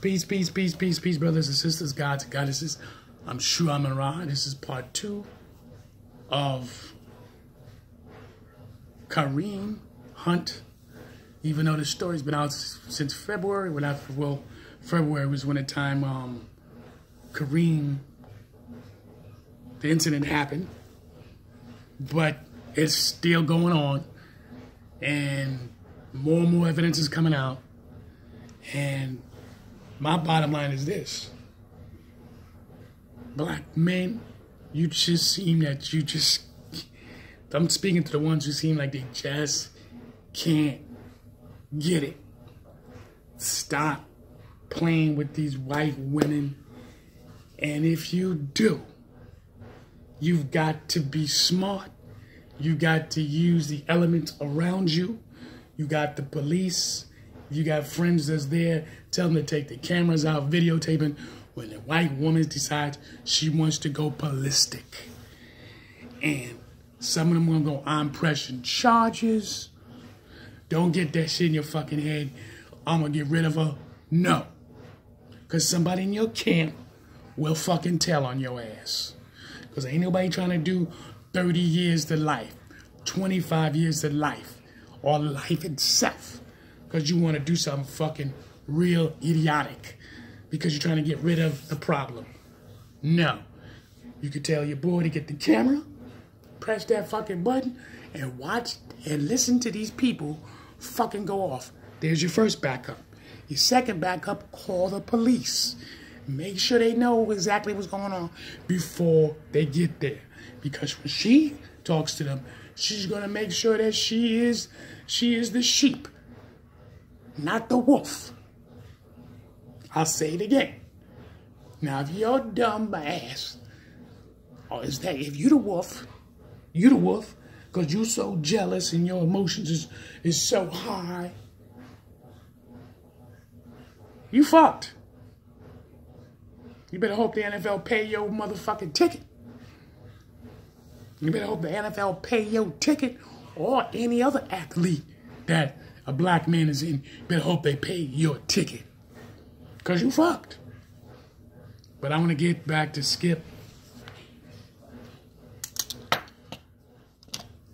Peace, brothers and sisters, gods and goddesses. I'm sure I'm Amun. This is part 2 of Kareem Hunt. Even though the story's been out since February, February was when the time Kareem, the incident happened, but it's still going on, and more evidence is coming out. And my bottom line is this: black men, you just seem that I'm speaking to the ones who seem like they just can't get it. Stop playing with these white women. And if you do, you've got to be smart. You got to use the elements around you. You got the police. You got friends that's there. Tell them to take the cameras out, videotaping when the white woman decides she wants to go ballistic. And some of them gonna go on pressing charges. Don't get that shit in your fucking head. I'm gonna get rid of her. No. Because somebody in your camp will fucking tell on your ass. Because ain't nobody trying to do 30 years to life, 25 years to life, or life itself. Because you want to do something fucking real idiotic. Because you're trying to get rid of the problem. No. You can tell your boy to get the camera, press that fucking button, and watch and listen to these people fucking go off. There's your first backup. Your second backup, call the police. Make sure they know exactly what's going on before they get there. Because when she talks to them, she's going to make sure that she is the sheep, not the wolf. I'll say it again. Now, if you're dumb ass, or is that if you the wolf, because you're so jealous and your emotions is so high, you fucked. You better hope the NFL pay your motherfucking ticket. You better hope the NFL pay your ticket, or any other athlete that a black man is in. You better hope they pay your ticket. Because you fucked. But I want to get back to Skip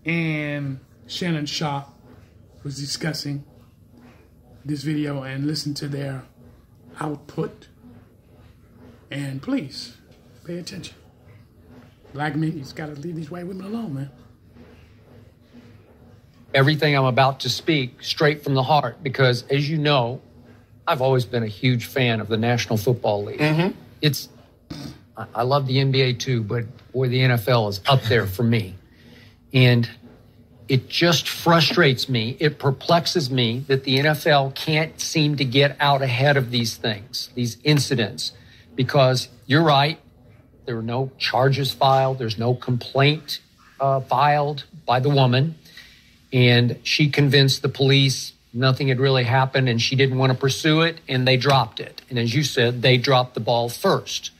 and Shannon Sharp was discussing this video, and listen to their output. And please, pay attention. Black men, you just got to leave these white women alone, man. Everything I'm about to speak straight from the heart, because as you know, I've always been a huge fan of the National Football League. Mm-hmm. I love the NBA too, but boy, the NFL is up there for me. And it just frustrates me. It perplexes me that the NFL can't seem to get out ahead of these things, these incidents, because you're right. There were no charges filed. There's no complaint filed by the woman. And she convinced the police nothing had really happened and she didn't want to pursue it, and they dropped it. And as you said, they dropped the ball first.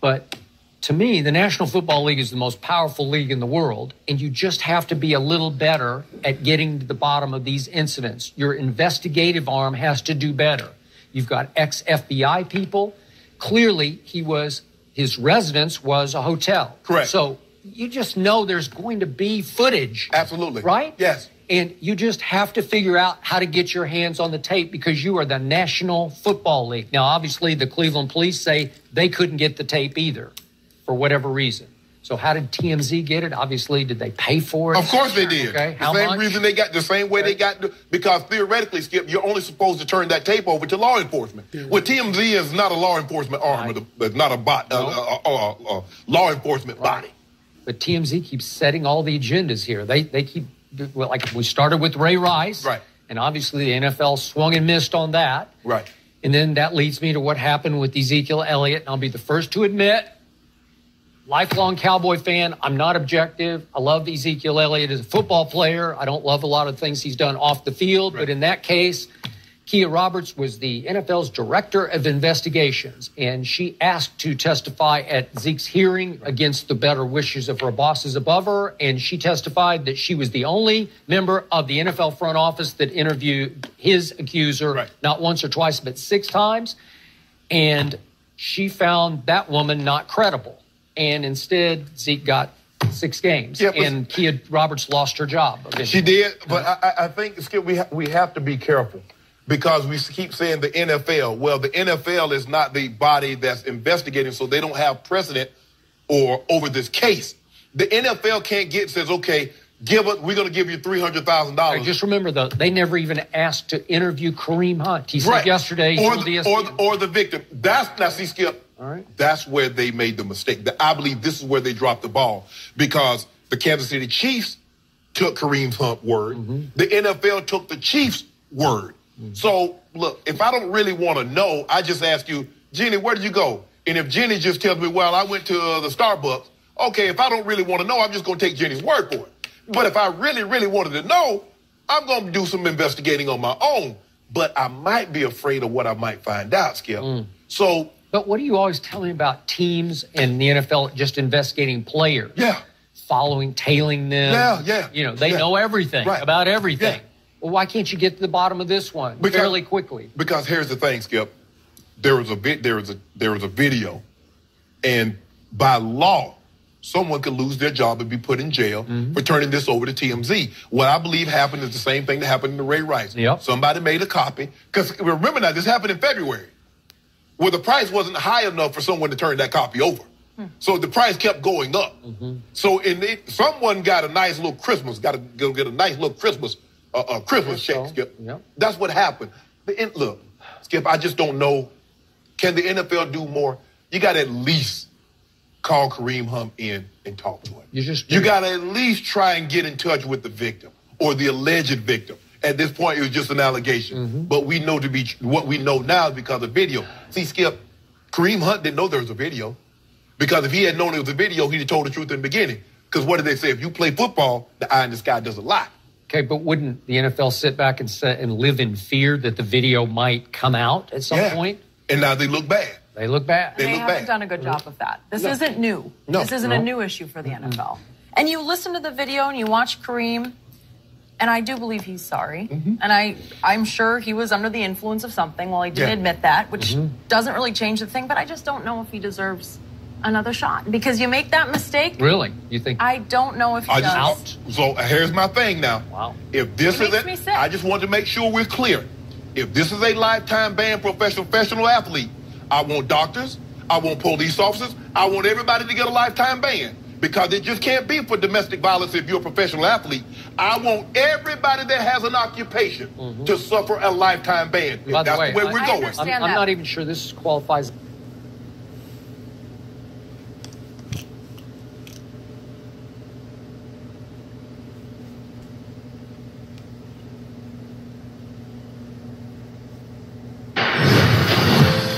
But to me, the National Football League is the most powerful league in the world, and you just have to be a little better at getting to the bottom of these incidents. Your investigative arm has to do better. You've got ex-FBI people. Clearly, his residence was a hotel. Correct. So you just know there's going to be footage. Absolutely. Right? Yes. And you just have to figure out how to get your hands on the tape, because you are the National Football League. Now, obviously, the Cleveland police say they couldn't get the tape either for whatever reason. So how did TMZ get it? Obviously, did they pay for it? Of course they did. Okay. The same reason they got, the same way they got, because theoretically, Skip, you're only supposed to turn that tape over to law enforcement. Yeah. Well, TMZ is not a law enforcement arm, it's not a law enforcement body. But TMZ keeps setting all the agendas here. They keep, well, like we started with Ray Rice. Right. And obviously the NFL swung and missed on that. Right. And then that leads me to what happened with Ezekiel Elliott. And I'll be the first to admit, lifelong Cowboy fan, I'm not objective. I love Ezekiel Elliott as a football player. I don't love a lot of things he's done off the field. Right. But in that case, Kia Roberts was the NFL's director of investigations, and she asked to testify at Zeke's hearing against the better wishes of her bosses above her, and she testified that she was the only member of the NFL front office that interviewed his accuser, not once or twice, but 6 times. And she found that woman not credible. And instead, Zeke got 6 games. Yeah, and Kia Roberts lost her job eventually. She did, but I think, Skip, we have to be careful because we keep saying the NFL. Well, the NFL is not the body that's investigating, so they don't have precedent over this case. The NFL can't says, okay, we're going to give you $300,000. Just remember, though, they never even asked to interview Kareem Hunt. He said yesterday, or the victim. Now, see, Skip, all right, that's where they made the mistake. I believe this is where they dropped the ball because the Kansas City Chiefs took Kareem Hunt's word. The NFL took the Chiefs' word. So, look, if I don't really want to know, I just ask you, Jenny, where did you go? And if Jenny just tells me, well, I went to the Starbucks, okay, if I don't really want to know, I'm just going to take Jenny's word for it. But if I really, really wanted to know, I'm going to do some investigating on my own. But I might be afraid of what I might find out, Skip. So, but what are you always telling about teams and the NFL just investigating players? Yeah. Tailing them. Yeah. You know, they know everything about everything. Yeah. Well, why can't you get to the bottom of this one fairly quickly? Because here's the thing, Skip. There was a video, and by law, someone could lose their job and be put in jail for turning this over to TMZ. What I believe happened is the same thing that happened to Ray Rice. Somebody made a copy. Because remember now, this happened in February, where the price wasn't high enough for someone to turn that copy over. So the price kept going up. So someone got a nice little Christmas, got to go get a nice little Christmas check, Skip. That's what happened. Look, Skip, I just don't know. Can the NFL do more? You got to at least call Kareem Hunt in and talk to him. You got to at least try and get in touch with the victim or the alleged victim. At this point, it was just an allegation. But we know what we know now is because of video. See, Skip, Kareem Hunt didn't know there was a video. Because if he had known there was a video, he'd have told the truth in the beginning. Because what did they say? If you play football, the eye in the sky doesn't lie. Okay, but wouldn't the NFL sit back and live in fear that the video might come out at some point? And now they look bad. They look bad. They haven't done a good job of that. This isn't new. This isn't a new issue for the NFL. And you listen to the video and you watch Kareem, and I do believe he's sorry. And I'm sure he was under the influence of something. Well, he didn't admit that, which doesn't really change the thing. But I just don't know if he deserves another shot because you make that mistake. Really? You think? I don't know if he does. Out? So here's my thing now. Wow. If this is it, I just want to make sure we're clear. If this is a lifetime ban for a professional athlete, I want doctors, I want police officers, I want everybody to get a lifetime ban because it just can't be for domestic violence if you're a professional athlete. I want everybody that has an occupation to suffer a lifetime ban. By the way, that's the way we're going. I'm not even sure this qualifies.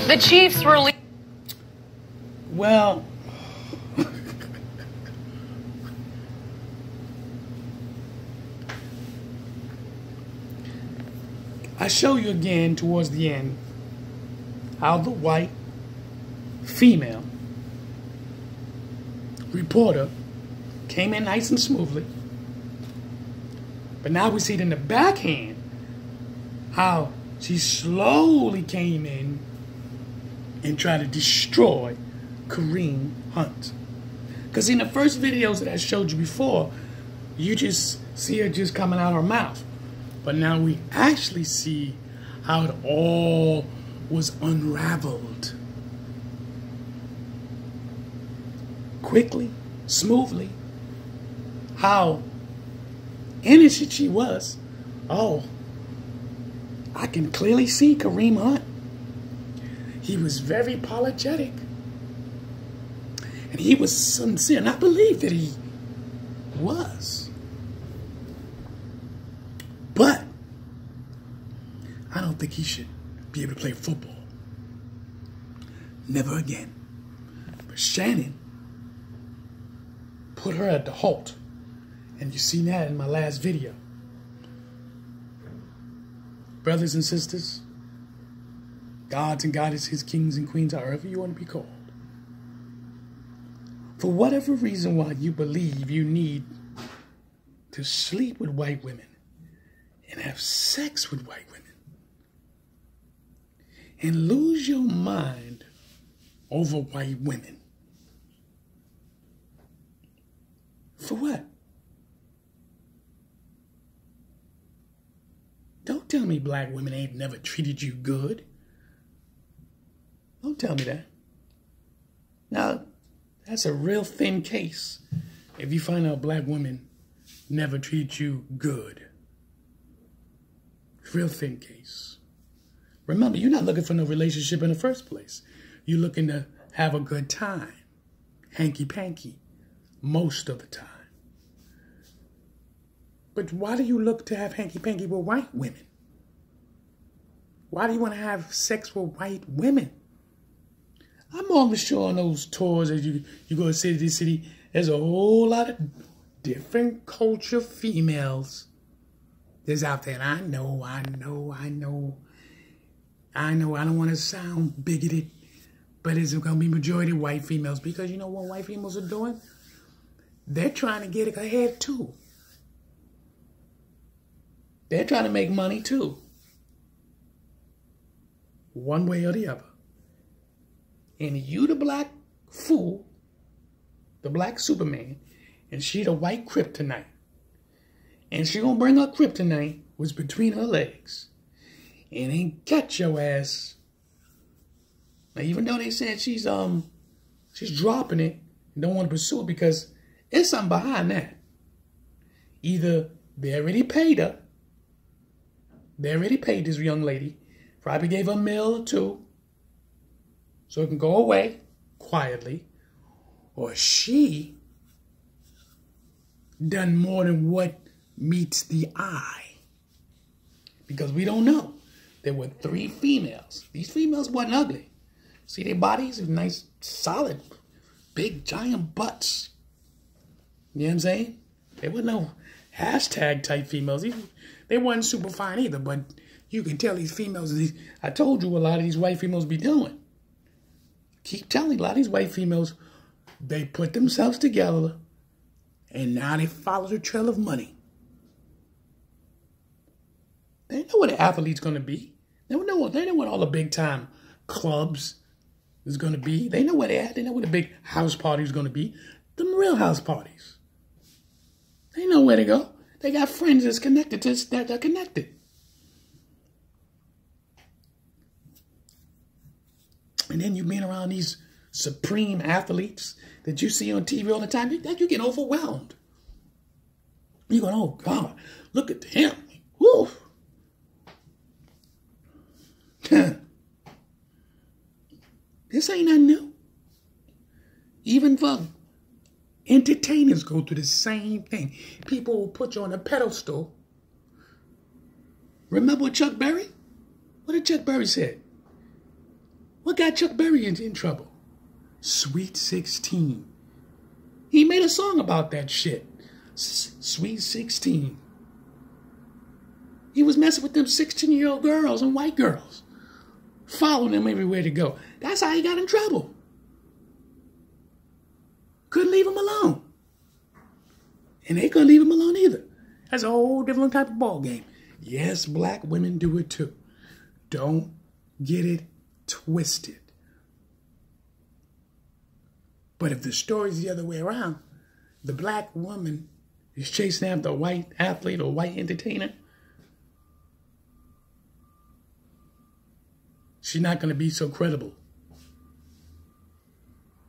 The Chiefs released. Well, I show you again towards the end how the white female reporter came in nice and smoothly. But now we see it in the backhand how she slowly came in and tried to destroy Kareem Hunt. Because in the first videos that I showed you before, you just see her just coming out her mouth. But now we actually see how it all was unraveled. Quickly, smoothly. How innocent she was. Oh, I can clearly see Kareem Hunt. He was very apologetic. And he was sincere. And I believe that he was. But I don't think he should be able to play football. Never again. But Shannon put her at the halt. And you seen that in my last video. Brothers and sisters, gods and goddesses, kings and queens, however you want to be called. For whatever reason why you believe you need to sleep with white women and have sex with white women, and lose your mind over white women. For what? Don't tell me black women ain't never treated you good. Don't tell me that. Now, that's a real thin case if you find out black women never treat you good. Real thin case. Remember, you're not looking for no relationship in the first place. You're looking to have a good time. Hanky-panky. Most of the time. But why do you look to have hanky-panky with white women? Why do you want to have sex with white women? I'm always sure on those tours as you go to city to city, there's a whole lot of different culture females that's out there. And I know. I don't want to sound bigoted, but it's going to be majority white females because you know what white females are doing? They're trying to get ahead too. They're trying to make money too. One way or the other. And you the black fool, the black Superman, and she the white kryptonite. And she gonna bring her kryptonite was between her legs. And ain't got your ass. Now even though they said she's dropping it and don't want to pursue it because there's something behind that. Either they already paid her. They already paid this young lady. Probably gave her a meal or two. So it can go away quietly. Or she done more than what meets the eye. Because we don't know. There were 3 females. These females wasn't ugly. See their bodies? Nice, solid, big, giant butts. You know what I'm saying? They weren't no hashtag type females. They wasn't super fine either, but you can tell these females, I told you a lot of these white females be doing. Keep telling a lot of these white females, they put themselves together and now they follow the trail of money. They know what an athlete's going to be. They know what all the big time clubs is going to be. They know where they're at. They know where the big house party is going to be. The real house parties. They know where to go. They got friends that's connected to that are connected. And then you being around these supreme athletes that you see on TV all the time, you get overwhelmed. You go, oh God, look at him. Woo. This ain't nothing new. Even for entertainers go through the same thing. People will put you on a pedestal. Remember what Chuck Berry? What did Chuck Berry say? What got Chuck Berry in trouble? Sweet 16. He made a song about that shit. Sweet 16. He was messing with them 16-year-old girls and white girls. Following them everywhere to go. That's how he got in trouble. Couldn't leave him alone. And they couldn't leave him alone either. That's a whole different type of ball game. Yes, black women do it too. Don't get it twisted. But if the story's the other way around, the black woman is chasing after a white athlete or white entertainer, she's not going to be so credible.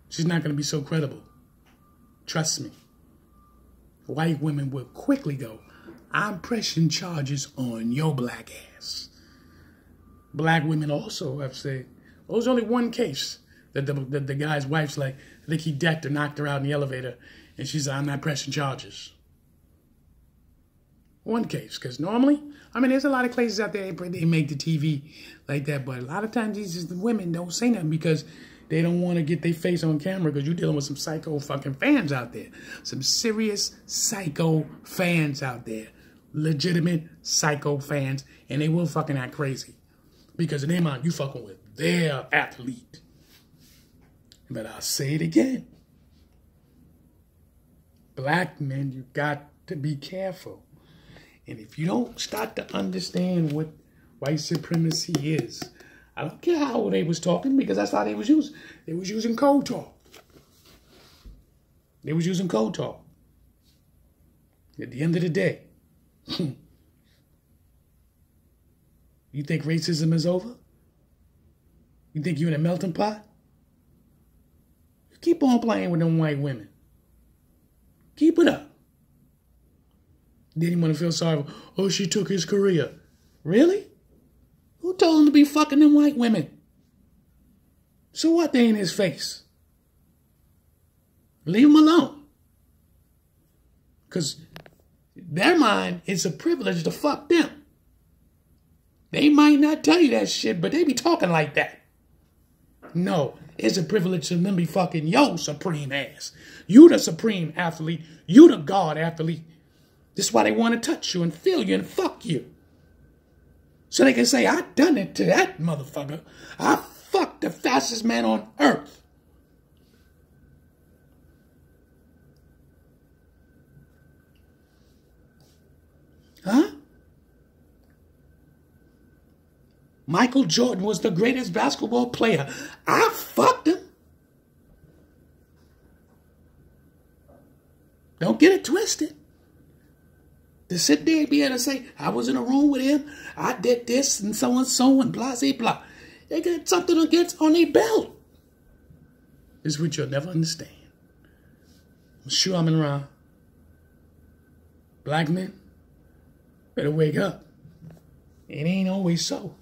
She's not going to be so credible. Trust me. White women will quickly go, I'm pressing charges on your black ass. Black women also have said, well, there's only one case that the guy's wife's like, I think he decked her, knocked her out in the elevator, and she said, I'm not pressing charges. One case, because normally, I mean, there's a lot of cases out there, they make the TV like that, but a lot of times these women don't say nothing because they don't want to get their face on camera because you're dealing with some psycho fucking fans out there. Some serious psycho fans out there. Legitimate psycho fans, and they will fucking act crazy. Because in their mind, you fucking with their athlete. But I'll say it again. Black men, you got to be careful. And if you don't start to understand what white supremacy is, I don't care how they was talking because that's how they was using. They was using code talk. They was using code talk. At the end of the day, you think racism is over? You think you're in a melting pot? Keep on playing with them white women. Keep it up. Then you want to feel sorry for, oh, she took his career. Really? Who told him to be fucking them white women? So what? They in his face. Leave him alone. Because their mind, it's a privilege to fuck them. They might not tell you that shit, but they be talking like that. No, it's a privilege to them be fucking your supreme ass. You the supreme athlete. You the God athlete. This is why they want to touch you and feel you and fuck you. So they can say, I done it to that motherfucker. I fucked the fastest man on earth. Huh? Michael Jordan was the greatest basketball player. I fucked him. Don't get it twisted. To sit there and be able to say, I was in a room with him, I did this and so and blah, blah, blah. They got something against on their belt. This is what you'll never understand. I'm sure I'm around. Black men, better wake up. It ain't always so.